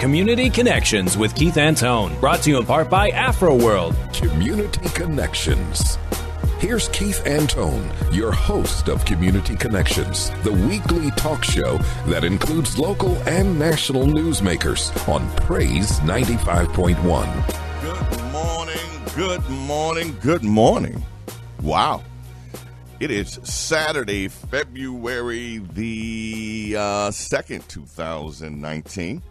Community Connections with Keith Antone, brought to you in part by AfroWorld. Community Connections. Here's Keith Antone, your host of Community Connections, the weekly talk show that includes local and national newsmakers on Praise 95.1. Good morning, good morning, good morning. Wow. It is Saturday, February the 2nd, 2019.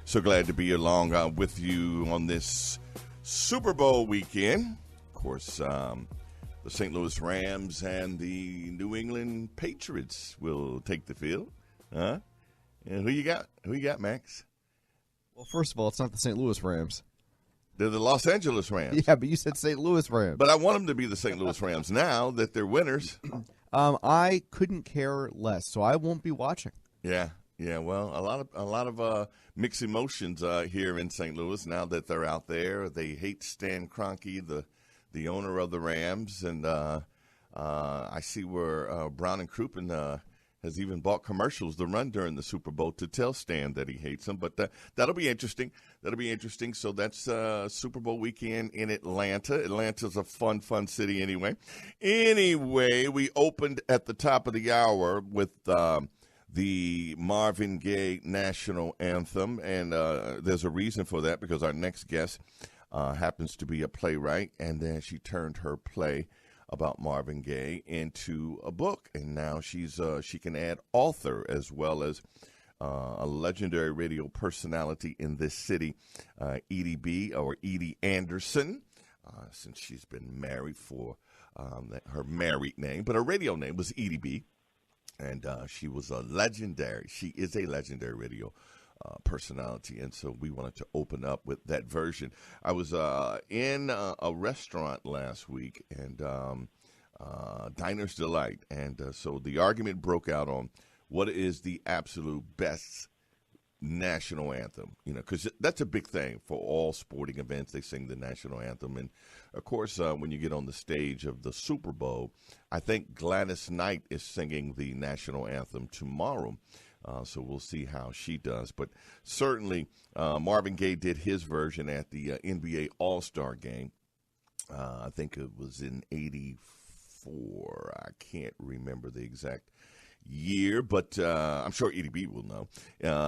So glad to be along with you on this Super Bowl weekend. Of course, the St. Louis Rams and the New England Patriots will take the field. And who you got? Who you got, Max? Well, first of all, it's not the St. Louis Rams. They're the Los Angeles Rams. Yeah, but you said St. Louis Rams. But I want them to be the St. Louis Rams now that they're winners. I couldn't care less, so I won't be watching. Yeah. Well, a lot of mixed emotions here in St. Louis now that they're out there. They hate Stan Kroenke, the owner of the Rams, and I see where Brown and Crouppen has even bought commercials to run during the Super Bowl to tell Stan that he hates him. But that'll be interesting. So that's Super Bowl weekend in Atlanta. Atlanta's a fun city anyway. Anyway, we opened at the top of the hour with the Marvin Gaye National Anthem, and there's a reason for that because our next guest happens to be a playwright, and then she turned her play about Marvin Gaye into a book, and now she can add author as well as a legendary radio personality in this city, Edie B. or Edie Anderson, since she's been married for her married name, but her radio name was Edie B. And she is a legendary radio personality, and so we wanted to open up with that version. I was in a restaurant last week, and Diner's Delight, and so the argument broke out on what is the absolute best national anthem, because that's a big thing for all sporting events. They sing the national anthem, and of course, when you get on the stage of the Super Bowl, I think Gladys Knight is singing the national anthem tomorrow. So we'll see how she does. But certainly, Marvin Gaye did his version at the NBA All-Star game. I think it was in '84. I can't remember the exact year, but I'm sure Edie B will know.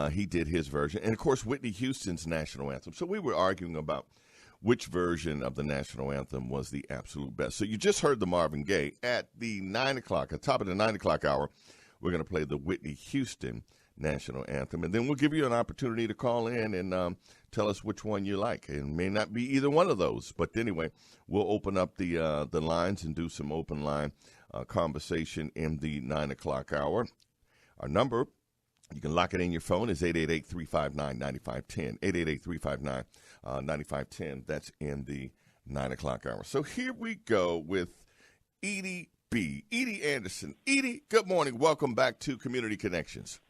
He did his version. And, of course, Whitney Houston's national anthem. So we were arguing about which version of the national anthem was the absolute best. So you just heard the Marvin Gaye. At the 9 o'clock, at the top of the 9 o'clock hour, we're going to play the Whitney Houston national anthem. And then we'll give you an opportunity to call in and tell us which one you like. It may not be either one of those. But anyway, we'll open up the lines and do some open line conversation in the 9 o'clock hour. Our number, you can lock it in your phone, is 888-359-9510. 888-359-9510. That's in the 9 o'clock hour. So here we go with Edie B. Edie Anderson. Edie, good morning. Welcome back to Community Connections.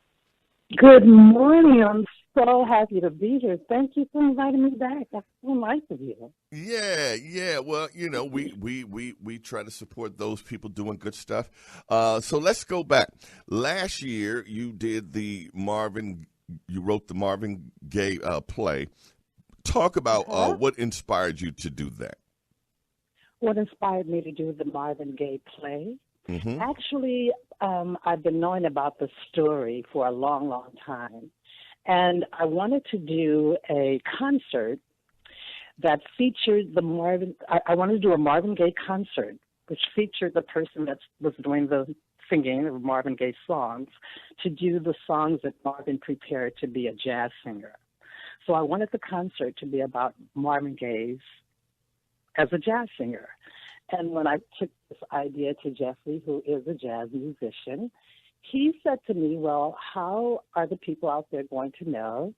Good morning. I'm so happy to be here. Thank you for inviting me back. That's so nice of you. Yeah. Well, we try to support those people doing good stuff. So let's go back. Last year, you wrote the Marvin Gaye play. Talk about what inspired you to do that. What inspired me to do the Marvin Gaye play? Mm-hmm. Actually, I've been knowing about the story for a long, long time. And I wanted to do a concert that featured I wanted to do a Marvin Gaye concert, which featured the person that was doing the singing of Marvin Gaye songs, to do the songs that Marvin prepared to be a jazz singer. So I wanted the concert to be about Marvin Gaye as a jazz singer. And when I took this idea to Jeffrey, who is a jazz musician, he said to me, well, how are the people out there going to know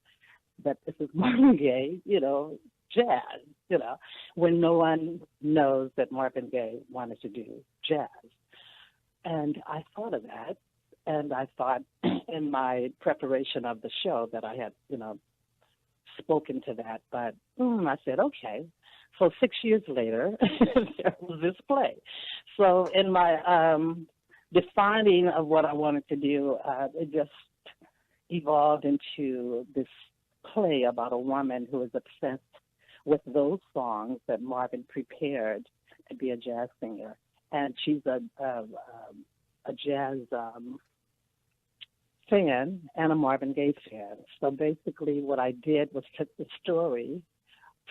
that this is Marvin Gaye, jazz, when no one knows that Marvin Gaye wanted to do jazz? And I thought of that, and I thought in my preparation of the show that I had, spoken to that, but I said, okay. So 6 years later, there was this play. So in my defining of what I wanted to do, it just evolved into this play about a woman who is obsessed with those songs that Marvin prepared to be a jazz singer, and she's a jazz fan and a Marvin Gaye fan. So basically, what I did was took the story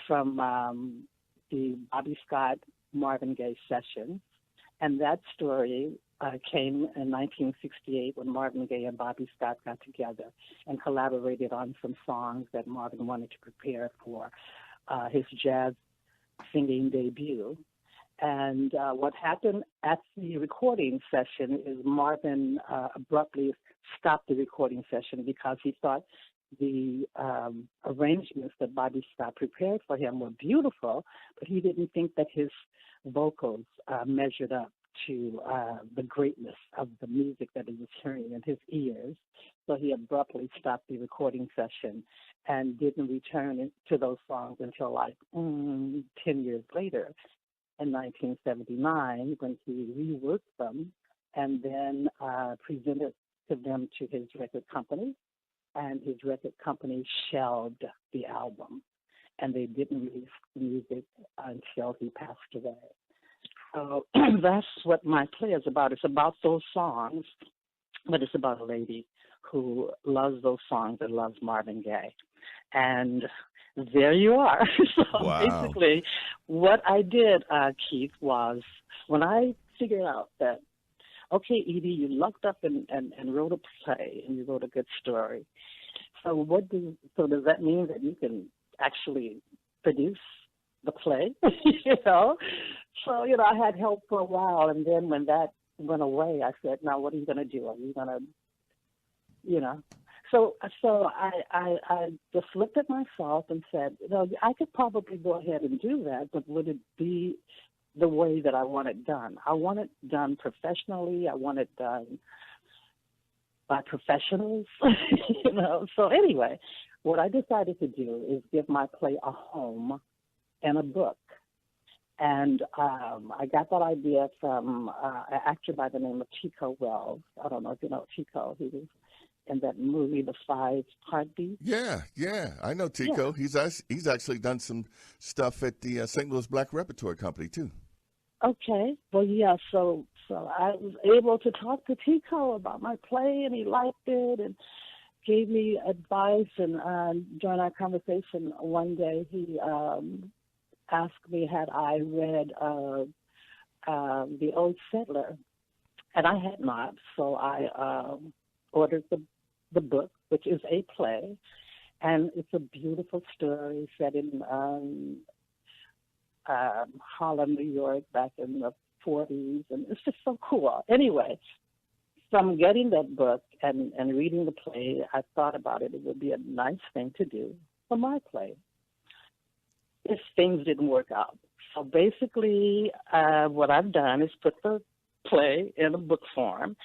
from the Bobby Scott Marvin Gaye session, and that story came in 1968 when Marvin Gaye and Bobby Scott got together and collaborated on some songs that Marvin wanted to prepare for his jazz singing debut. And what happened at the recording session is Marvin abruptly stopped the recording session because he thought the arrangements that Bobby Scott prepared for him were beautiful, but he didn't think that his vocals measured up to the greatness of the music that he was hearing in his ears. So he abruptly stopped the recording session and didn't return to those songs until like 10 years later in 1979 when he reworked them and then presented them to his record company. And his record company shelved the album, and they didn't release the music until he passed away. So that's what my play is about. It's about those songs, but it's about a lady who loves those songs and loves Marvin Gaye. And there you are. So Wow. basically, what I did, Keith, was when I figured out that, okay, Edie, you lucked up and wrote a play and you wrote a good story. So does that mean that you can actually produce the play? So I had help for a while, and then when that went away, I said, now what are you going to do? Are you going to, So I just looked at myself and said, I could probably go ahead and do that, but would it be the way that I want it done? I want it done professionally. I want it done by professionals, So anyway, what I decided to do is give my play a home and a book. And I got that idea from an actor by the name of Tico Wells. I don't know if you know Tico. He was in that movie, The Five Heartbeats. Yeah, I know Tico. Yeah. He's actually done some stuff at the St. Louis Black Repertory Company too. Okay. Well, yeah. So I was able to talk to Tico about my play, and he liked it and gave me advice. And during our conversation one day, he asked me had I read The Old Settler, and I had not. So I ordered the book, which is a play, and it's a beautiful story set in Harlem, New York, back in the 40s, and it's just so cool. Anyway, from getting that book and reading the play, I thought about it. It would be a nice thing to do for my play if things didn't work out. So basically, what I've done is put the play in a book form,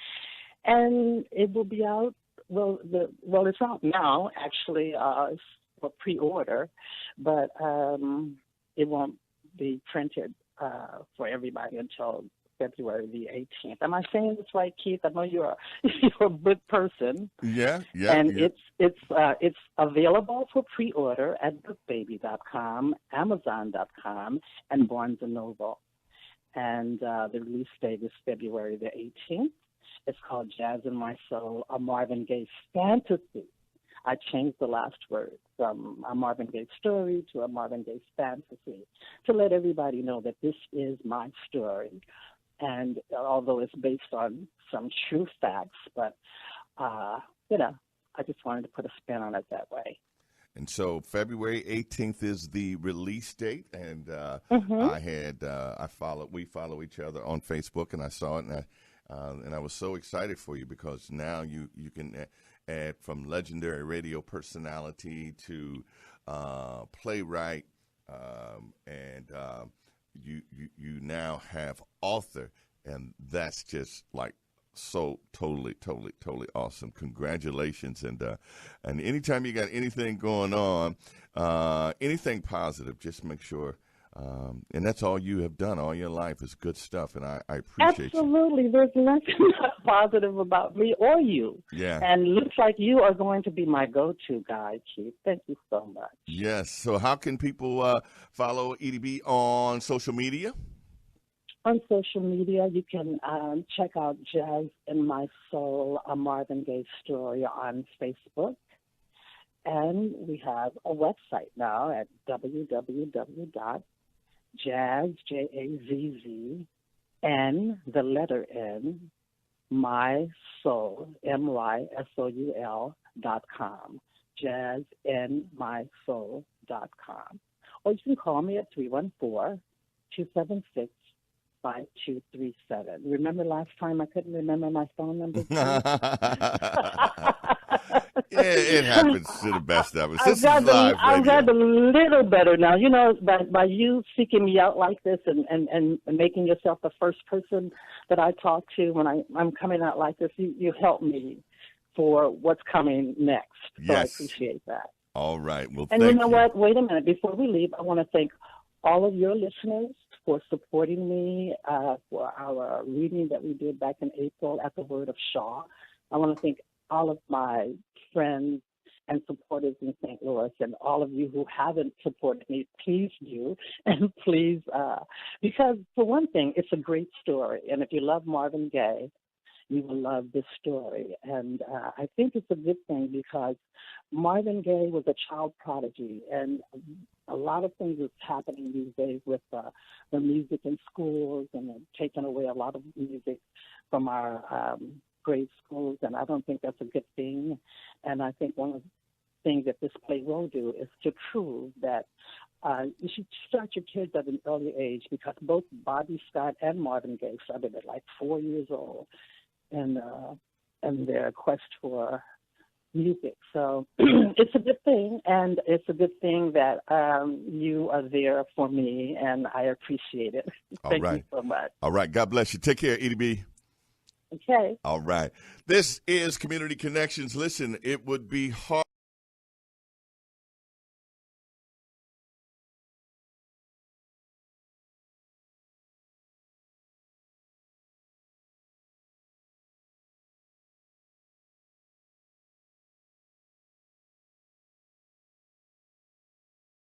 and it will be out. Well, it's out now, actually, it's for pre-order, but it won't be printed for everybody until February the 18th. Am I saying this right, Keith? I know you're a book person. Yeah. And it's available for pre-order at bookbaby.com, Amazon.com, and Barnes & Noble. And the release date is February the 18th. It's called Jazz in My Soul, a Marvin Gaye fantasy. I changed the last word from a Marvin Gaye story to a Marvin Gaye fantasy to let everybody know that this is my story. And although it's based on some true facts, but, I just wanted to put a spin on it that way. And so February 18th is the release date, and we follow each other on Facebook, and I saw it, and I was so excited for you because now you can add from legendary radio personality to playwright, and you now have author, and that's just like so totally awesome. Congratulations. And anytime you got anything going on, anything positive, just make sure And that's all you have done all your life is good stuff, and I appreciate you. Absolutely. There's nothing positive about me or you. Yeah. And looks like you are going to be my go-to guy, Keith. Thank you so much. Yes. So how can people follow Edie B on social media? On social media, you can check out Jazz in My Soul, a Marvin Gaye story on Facebook. And we have a website now at www.jazz, J-A-Z-Z, N, the letter N, my soul, MYSOUL.com, jazzinmysoul.com. Or you can call me at 314-276-5237. Remember last time I couldn't remember my phone number? It happens to the best of us. This is live radio. I've got a little better now. You know, by you seeking me out like this and making yourself the first person that I talk to when I'm coming out like this, you help me for what's coming next. So Yes. I appreciate that. All right. Well, And thank you know what? Wait a minute. Before we leave, I want to thank all of your listeners for supporting me for our reading that we did back in April at the Word of Shaw. I want to thank all of my friends and supporters in St. Louis, and all of you who haven't supported me, please do. And please, because for one thing, it's a great story. And if you love Marvin Gaye, you will love this story. And I think it's a good thing because Marvin Gaye was a child prodigy, and a lot of things is happening these days with the music in schools and taking away a lot of music from our grade schools, and I don't think that's a good thing. And I think one of the things that this play will do is to prove that you should start your kids at an early age, because both Bobby Scott and Marvin Gaye started at like 4 years old in their quest for music. So it's a good thing, and it's a good thing that you are there for me, and I appreciate it. Thank you so much. All right. God bless you. Take care, Edie B. Okay. All right. This is Community Connections. Listen, it would be hard